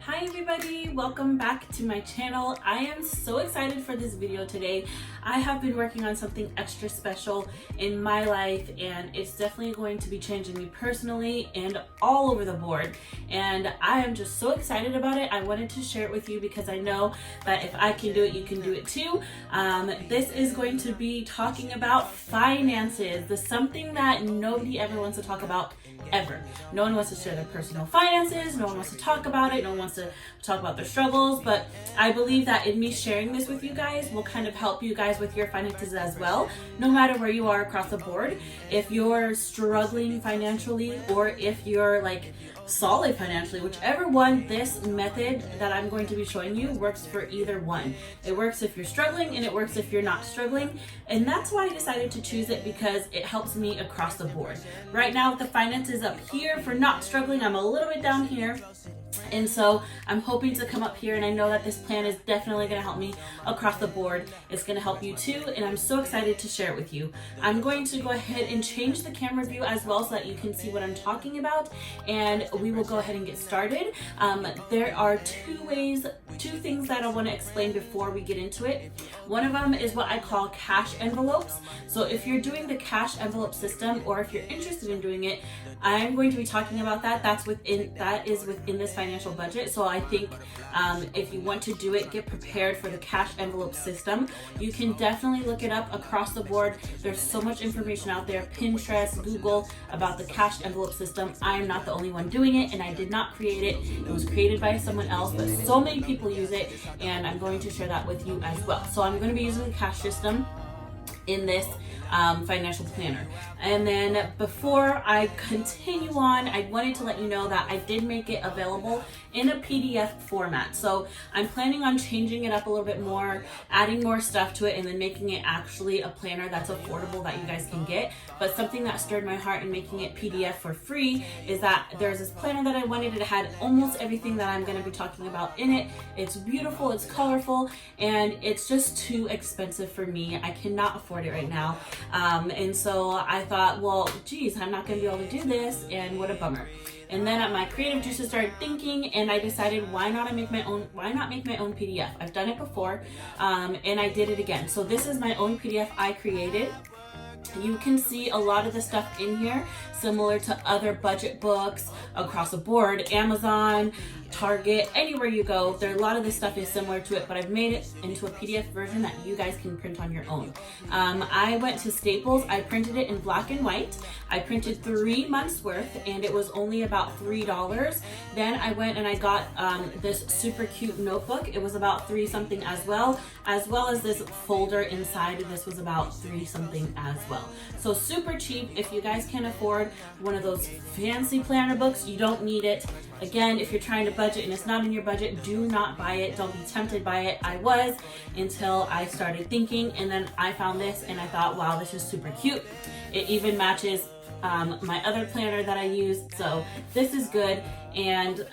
Hi everybody, welcome back to my channel. I am so excited for this video today. I have been working on something extra special in my life, and it's definitely going to be changing me personally and all over the board. And I am just so excited about it. I wanted to share it with you because I know that if I can do it, you can do it too. This is going to be talking about finances, something that nobody ever wants to talk about ever. No one wants to share their personal finances, no one wants to talk about it, no one wants to talk about their struggles, but I believe that in me sharing this with you guys will kind of help you guys with your finances as well, no matter where you are across the board. If you're struggling financially or if you're like solid financially, whichever one, this method that I'm going to be showing you works for either one. It works if you're struggling and it works if you're not struggling, and that's why I decided to choose it, because it helps me across the board. Right now the finances up here for not struggling, I'm a little bit down here. And so I'm hoping to come up here, and I know that this plan is definitely going to help me across the board. It's going to help you too, and I'm so excited to share it with you. I'm going to go ahead and change the camera view as well so that you can see what I'm talking about, and we will go ahead and get started. There are two things that I want to explain before we get into it. One of them is what I call cash envelopes. So if you're doing the cash envelope system, or if you're interested in doing it, I'm going to be talking about that. That is within this financial budget. So I think if you want to do it, get prepared for the cash envelope system. You can definitely look it up across the board. There's so much information out there, Pinterest, Google, about the cash envelope system. I am not the only one doing it, and I did not create it. It was created by someone else, but so many people use it, and I'm going to share that with you as well. So I'm going to be using the cash system in this financial planner. And then before I continue on, I wanted to let you know that I did make it available in a PDF format. So I'm planning on changing it up a little bit more, adding more stuff to it, and then making it actually a planner that's affordable that you guys can get. But something that stirred my heart in making it PDF for free is that there's this planner that I wanted. It had almost everything that I'm going to be talking about in it. It's beautiful, it's colorful, and it's just too expensive for me. I cannot afford it right now. And so I thought, well, geez, I'm not going to be able to do this, and what a bummer. And then my creative juices started thinking, and I decided, why not make my own PDF? I've done it before, and I did it again. So this is my own PDF I created. You can see a lot of the stuff in here similar to other budget books across the board, Amazon, Target, anywhere you go. A lot of this stuff is similar to it, but I've made it into a PDF version that you guys can print on your own. I went to Staples. I printed it in black and white. I printed 3 months worth, and it was only about $3. Then I went and I got this super cute notebook. It was about $3 something as well as this folder inside. This was about $3 something as well. So super cheap. If you guys can afford one of those fancy planner books, you don't need it. Again, if you're trying to budget and it's not in your budget, do not buy it. Don't be tempted by it. I was, until I started thinking, and then I found this and I thought, wow, this is super cute. It even matches my other planner that I used, so this is good. And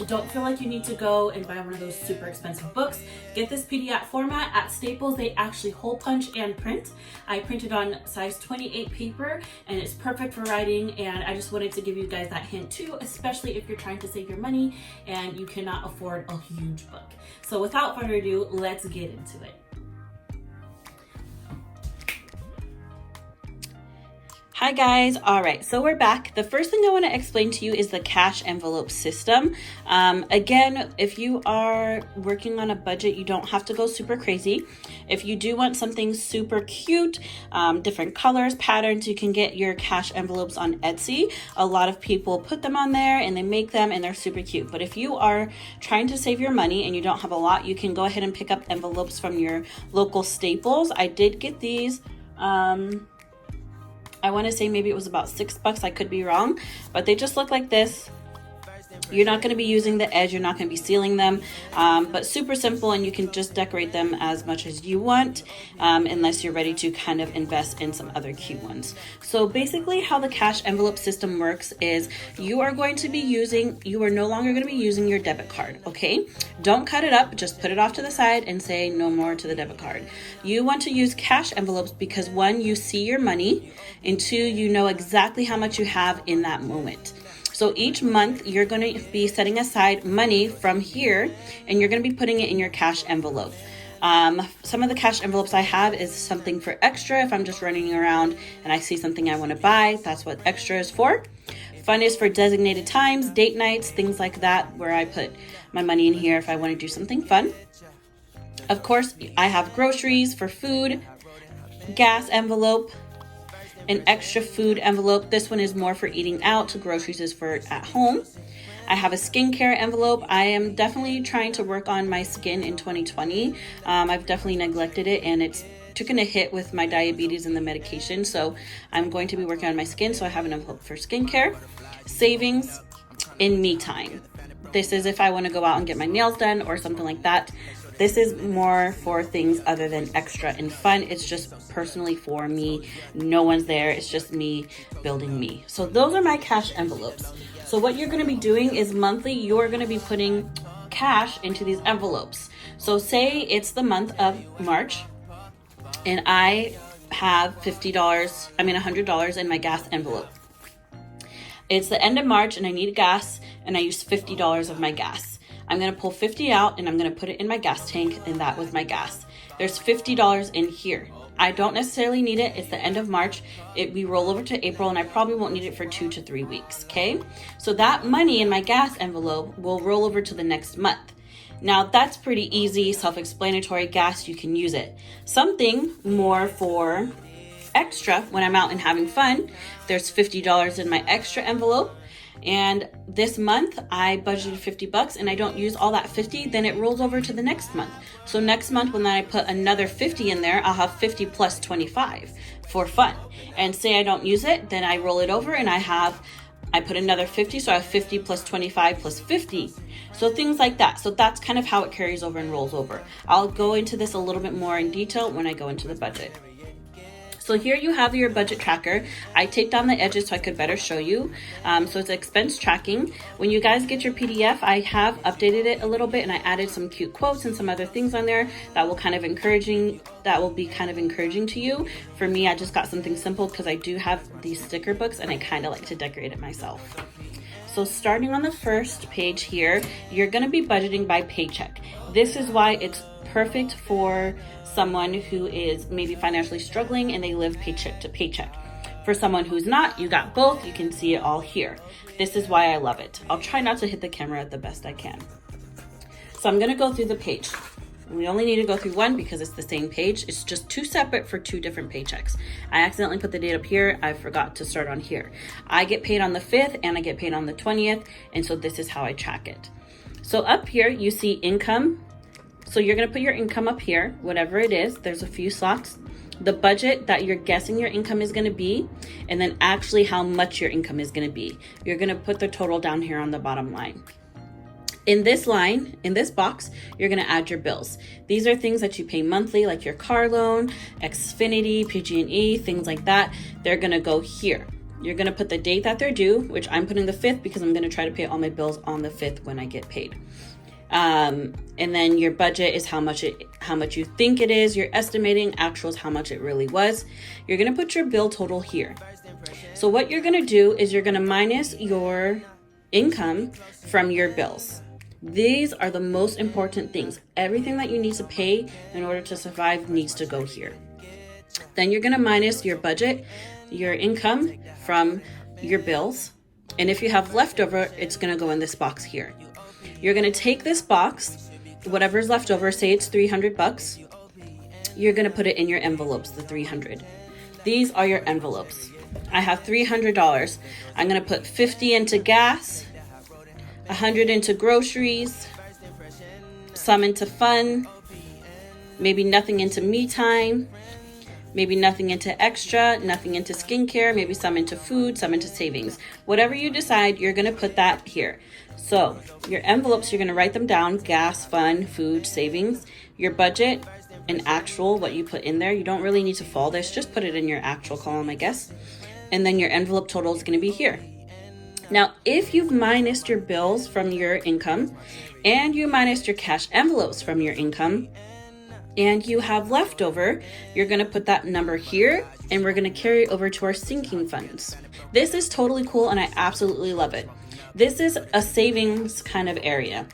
don't feel like you need to go and buy one of those super expensive books. Get this PDF format at Staples. They actually hole punch and print. I printed on size 28 paper, and it's perfect for writing, and I just wanted to give you guys that hint too, especially if you're trying to save your money and you cannot afford a huge book. So without further ado, let's get into it. Hi guys, all right, so we're back. The first thing I want to explain to you is the cash envelope system. Again, if you are working on a budget, you don't have to go super crazy. If you do want something super cute, different colors, patterns, you can get your cash envelopes on Etsy. A lot of people put them on there and they make them and they're super cute. But if you are trying to save your money and you don't have a lot, you can go ahead and pick up envelopes from your local Staples. I did get these. I want to say maybe it was about $6. I could be wrong, but they just look like this. You're not going to be using the edge. You're not going to be sealing them, but super simple, and you can just decorate them as much as you want, unless you're ready to kind of invest in some other cute ones. So basically how the cash envelope system works is you are no longer going to be using your debit card, okay? Don't cut it up. Just put it off to the side and say no more to the debit card. You want to use cash envelopes because, one, you see your money, and two, you know exactly how much you have in that moment. So each month you're going to be setting aside money from here, and you're going to be putting it in your cash envelope. Some of the cash envelopes I have is something for extra. If I'm just running around and I see something I want to buy, that's what extra is for. Fun is for designated times, date nights, things like that, where I put my money in here if I want to do something fun. Of course, I have groceries for food, gas envelope, an extra food envelope. This one is more for eating out. Groceries is for at home. I have a skincare envelope. I am definitely trying to work on my skin in 2020. I've definitely neglected it, and it's taken a hit with my diabetes and the medication. So I'm going to be working on my skin. So I have an envelope for skincare, savings, and me time. This is if I want to go out and get my nails done or something like that. This is more for things other than extra and fun. It's just personally for me. No one's there. It's just me building me. So those are my cash envelopes. So what you're going to be doing is monthly, you're going to be putting cash into these envelopes. So say it's the month of March and I have $100 in my gas envelope. It's the end of March and I need gas and I use $50 of my gas. I'm going to pull 50 out and I'm going to put it in my gas tank, and that was my gas. There's $50 in here. I don't necessarily need it. It's the end of March. We roll over to April and I probably won't need it for 2 to 3 weeks, okay? So that money in my gas envelope will roll over to the next month. Now that's pretty easy, self-explanatory. Gas, you can use it. Something more for extra when I'm out and having fun. There's $50 in my extra envelope. And this month I budgeted $50 and I don't use all that 50, then it rolls over to the next month. So next month when I put another 50 in there, I'll have 50 plus 25 for fun. And say I don't use it, then I roll it over and I put another 50, so I have 50 plus 25 plus 50. So things like that. So that's kind of how it carries over and rolls over. I'll go into this a little bit more in detail when I go into the budget. So here you have your budget tracker. I taped down the edges so I could better show you. So it's expense tracking. When you guys get your PDF, I have updated it a little bit and I added some cute quotes and some other things on there that will be kind of encouraging to you. For me, I just got something simple because I do have these sticker books and I kind of like to decorate it myself. So starting on the first page here, you're going to be budgeting by paycheck. This is why it's perfect for someone who is maybe financially struggling and they live paycheck to paycheck. For someone who's not, you got both. You can see it all here. This is why I love it. I'll try not to hit the camera the best I can. So I'm going to go through the page. We only need to go through one because it's the same page. It's just two separate for two different paychecks. I accidentally put the date up here. I forgot to start on here. I get paid on the 5th and I get paid on the 20th. And so this is how I track it. So up here, you see income. So you're going to put your income up here, whatever it is. There's a few slots. The budget that you're guessing your income is going to be, and then actually how much your income is going to be. You're going to put the total down here on the bottom line. In this line, in this box, you're going to add your bills. These are things that you pay monthly, like your car loan, Xfinity, PG&E, things like that. They're going to go here. You're going to put the date that they're due, which I'm putting the 5th because I'm going to try to pay all my bills on the 5th when I get paid. And then your budget is how much you think it is. You're estimating. Actuals how much it really was. You're going to put your bill total here. So what you're going to do is you're going to minus your income from your bills. These are the most important things. Everything that you need to pay in order to survive needs to go here. Then you're going to minus your budget, your income from your bills. And if you have leftover, it's going to go in this box here. You're going to take this box, whatever's left over, say it's $300. You're going to put it in your envelopes, the 300. These are your envelopes. I have $300. I'm going to put 50 into gas, 100 into groceries, some into fun, maybe nothing into me time, maybe nothing into extra, nothing into skincare, maybe some into food, some into savings. Whatever you decide, you're going to put that here. So your envelopes, you're going to write them down: gas, fun, food, savings, your budget, and actual, what you put in there. You don't really need to follow this. Just put it in your actual column, I guess. And then your envelope total is going to be here. Now, if you've minused your bills from your income and you minused your cash envelopes from your income and you have leftover, you're going to put that number here and we're going to carry it over to our sinking funds. This is totally cool and I absolutely love it. This is a savings kind of area.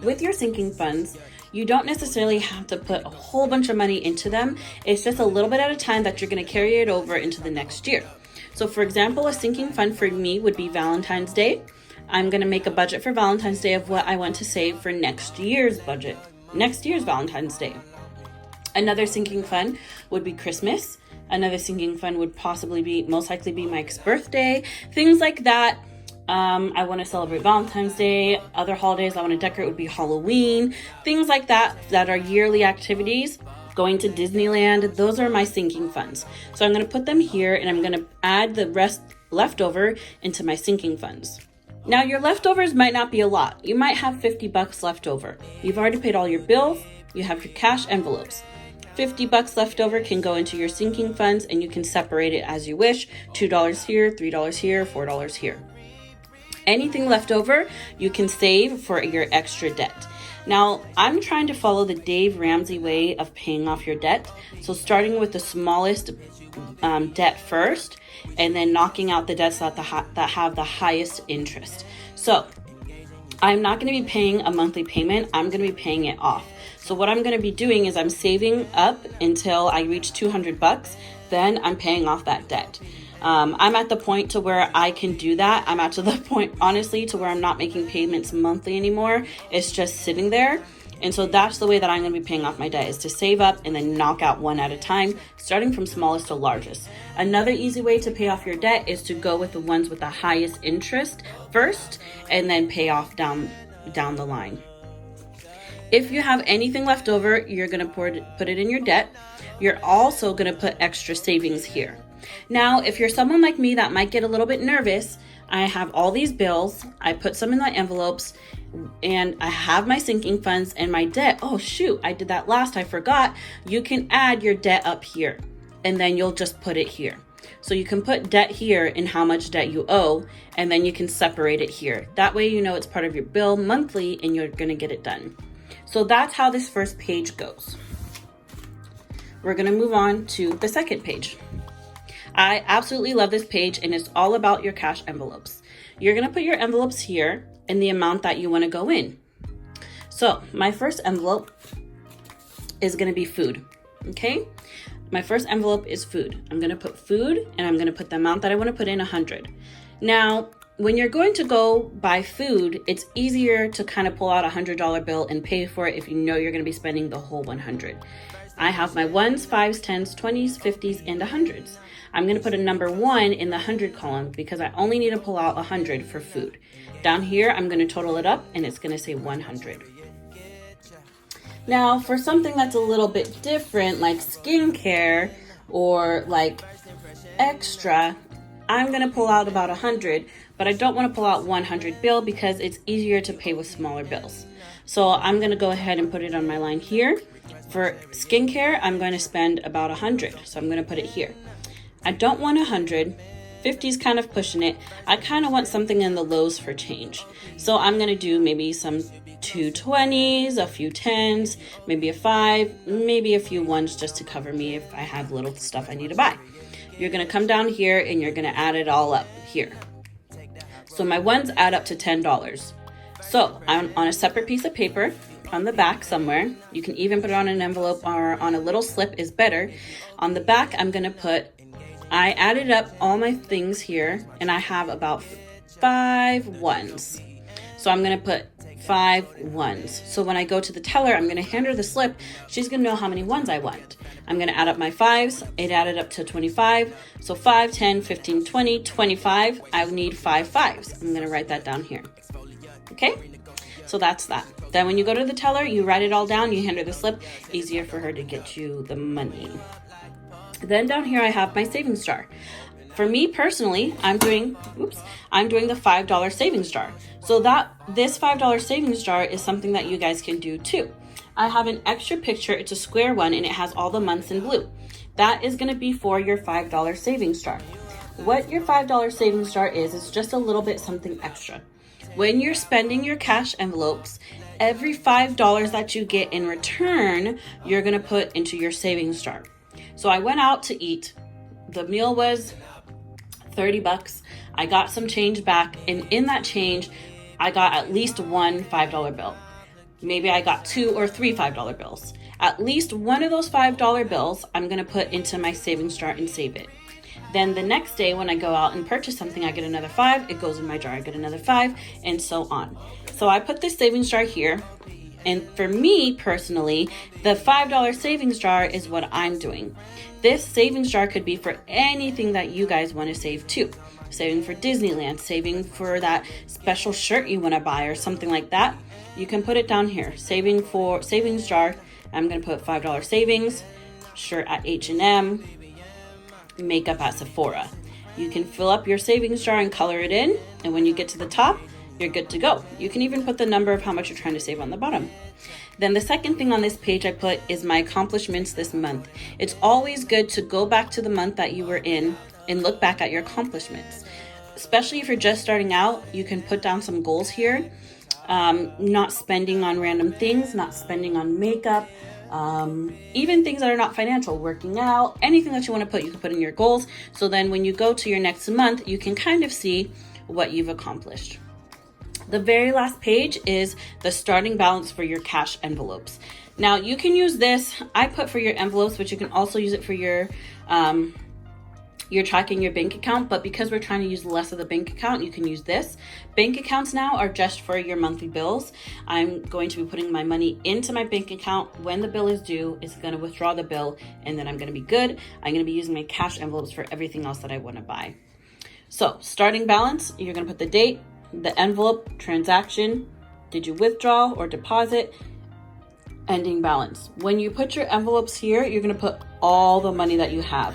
With your sinking funds, you don't necessarily have to put a whole bunch of money into them. It's just a little bit at a time that you're going to carry it over into the next year. So for example, a sinking fund for me would be Valentine's Day. I'm going to make a budget for Valentine's Day of what I want to save for next year's budget, next year's Valentine's Day. Another sinking fund would be Christmas. Another sinking fund would possibly be, most likely be Mike's birthday, things like that. I want to celebrate Valentine's Day. Other holidays I want to decorate would be Halloween, things like that are yearly activities. Going to Disneyland, those are my sinking funds. So I'm going to put them here and I'm going to add the rest leftover into my sinking funds. Now your leftovers might not be a lot. You might have $50 left over. You've already paid all your bills. You have your cash envelopes. $50 left over can go into your sinking funds and you can separate it as you wish. $2 here, $3 here, $4 here. Anything left over, you can save for your extra debt. Now, I'm trying to follow the Dave Ramsey way of paying off your debt. So starting with the smallest debt first, and then knocking out the debts that have the highest interest. So I'm not going to be paying a monthly payment. I'm going to be paying it off. So what I'm going to be doing is I'm saving up until I reach $200. Then I'm paying off that debt. I'm at the point to where I can do that. I'm at to the point, honestly, to where I'm not making payments monthly anymore. It's just sitting there. And so that's the way that I'm going to be paying off my debt, is to save up and then knock out one at a time, starting from smallest to largest. Another easy way to pay off your debt is to go with the ones with the highest interest first and then pay off down the line. If you have anything left over, you're going to put it in your debt. You're also going to put extra savings here. Now, if you're someone like me that might get a little bit nervous, I have all these bills. I put some in my envelopes and I have my sinking funds and my debt. Oh shoot, I did that last, I forgot. You can add your debt up here and then you'll just put it here. So you can put debt here and how much debt you owe, and then you can separate it here. That way you know it's part of your bill monthly and you're gonna get it done. So that's how this first page goes. We're gonna move on to the second page. I absolutely love this page and it's all about your cash envelopes. You're gonna put your envelopes here and the amount that you wanna go in. So my first envelope is gonna be food, okay? My first envelope is food. I'm gonna put food and I'm gonna put the amount that I wanna put in, 100. Now, when you're going to go buy food, it's easier to kind of pull out a $100 bill and pay for it if you know you're gonna be spending the whole 100. I have my 1s, 5s, 10s, 20s, 50s, and 100s. I'm going to put a number 1 in the 100 column because I only need to pull out 100 for food. Down here, I'm going to total it up and it's going to say 100. Now, for something that's a little bit different, like skincare or like extra, I'm going to pull out about 100, but I don't want to pull out 100 bill because it's easier to pay with smaller bills. So I'm going to go ahead and put it on my line here. For skincare, I'm going to spend about 100, so I'm going to put it here. I don't want 100. 50 is kind of pushing it. I kind of want something in the lows for change. So I'm going to do maybe some 220s, a few 10s, maybe a 5, maybe a few 1s just to cover me if I have little stuff I need to buy. You're going to come down here and you're going to add it all up here. So my 1s add up to $10. So I'm on a separate piece of paper on the back somewhere. You can even put it on an envelope or on a little slip is better. On the back, I'm going to put, I added up all my things here and I have about 5 1s. So I'm going to put 5 1s. So when I go to the teller, I'm going to hand her the slip. She's going to know how many 1s I want. I'm going to add up my 5s. It added up to 25. So 5, 10, 15, 20, 25. I need 5 5s. I'm going to write that down here. Okay? So that's that. Then when you go to the teller, you write it all down, you hand her the slip, easier for her to get you the money. Then down here I have my savings jar. For me personally, I'm doing the $5 savings jar. So this $5 savings jar is something that you guys can do too. I have an extra picture, it's a square one and it has all the months in blue. That is going to be for your $5 savings jar. What your $5 savings jar is just a little bit something extra. When you're spending your cash envelopes, every $5 that you get in return, you're going to put into your savings jar. So I went out to eat. The meal was $30. I got some change back, and in that change, I got at least one $5 bill. Maybe I got 2 or 3 $5 bills. At least one of those $5 bills I'm gonna put into my savings jar and save it. Then the next day when I go out and purchase something, I get another 5, it goes in my jar, I get another 5, and so on. So I put this savings jar here, and for me personally, the $5 savings jar is what I'm doing. This savings jar could be for anything that you guys want to save too. Saving for Disneyland, saving for that special shirt you want to buy or something like that. You can put it down here. Saving for savings jar. I'm going to put $5 savings, shirt at H&M, makeup at Sephora. You can fill up your savings jar and color it in, and when you get to the top, you're good to go. You can even put the number of how much you're trying to save on the bottom. Then the second thing on this page I put is my accomplishments this month. It's always good to go back to the month that you were in and look back at your accomplishments. Especially if you're just starting out, you can put down some goals here. Not spending on random things, not spending on makeup, even things that are not financial, working out, anything that you want to put, you can put in your goals. So then when you go to your next month, you can kind of see what you've accomplished. The very last page is the starting balance for your cash envelopes. Now you can use this, I put for your envelopes, but you can also use it for your you're tracking your bank account, but because we're trying to use less of the bank account, you can use this. Bank accounts now are just for your monthly bills. I'm going to be putting my money into my bank account when the bill is due. It's going to withdraw the bill, and then I'm going to be good. I'm going to be using my cash envelopes for everything else that I want to buy. So starting balance, you're going to put the date, the envelope, transaction, did you withdraw or deposit, ending balance. When you put your envelopes here, you're going to put all the money that you have.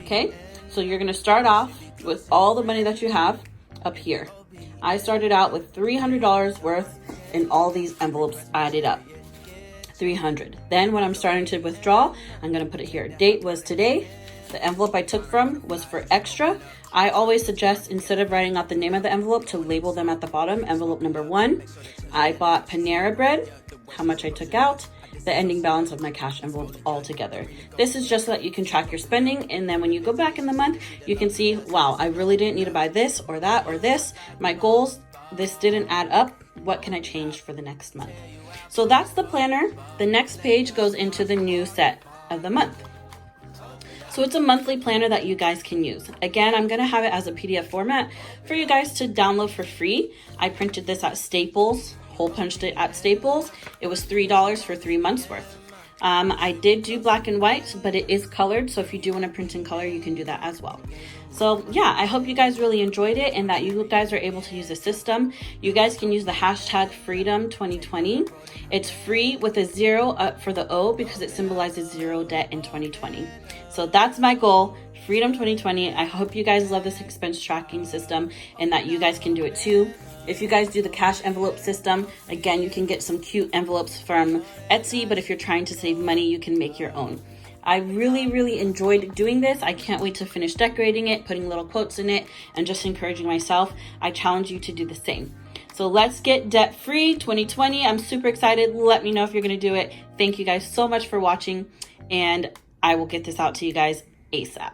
Okay, so you're going to start off with all the money that you have up here. I started out with $300 worth in all these envelopes added up. 300. Then when I'm starting to withdraw, I'm going to put it here. Date was today. The envelope I took from was for extra. I always suggest, instead of writing out the name of the envelope, to label them at the bottom. Envelope number 1. I bought Panera Bread, how much I took out, the ending balance of my cash envelopes all together. This is just so that you can track your spending, and then when you go back in the month, you can see, wow, I really didn't need to buy this or that or this. My goals, this didn't add up. What can I change for the next month? So that's the planner. The next page goes into the new set of the month. So it's a monthly planner that you guys can use. Again, I'm going to have it as a PDF format for you guys to download for free. I printed this at Staples, hole punched it at Staples. It was $3 for 3 months worth. I did do black and white, but it is colored. So if you do want to print in color, you can do that as well. So yeah, I hope you guys really enjoyed it and that you guys are able to use the system. You guys can use the hashtag Freedom2020. It's free with a 0 up for the O because it symbolizes zero debt in 2020. So that's my goal, Freedom 2020. I hope you guys love this expense tracking system and that you guys can do it too. If you guys do the cash envelope system, again, you can get some cute envelopes from Etsy, but if you're trying to save money, you can make your own. I really enjoyed doing this. I can't wait to finish decorating it, putting little quotes in it, and just encouraging myself. I challenge you to do the same. So let's get debt free 2020. I'm super excited. Let me know if you're going to do it. Thank you guys so much for watching, and I will get this out to you guys ASAP.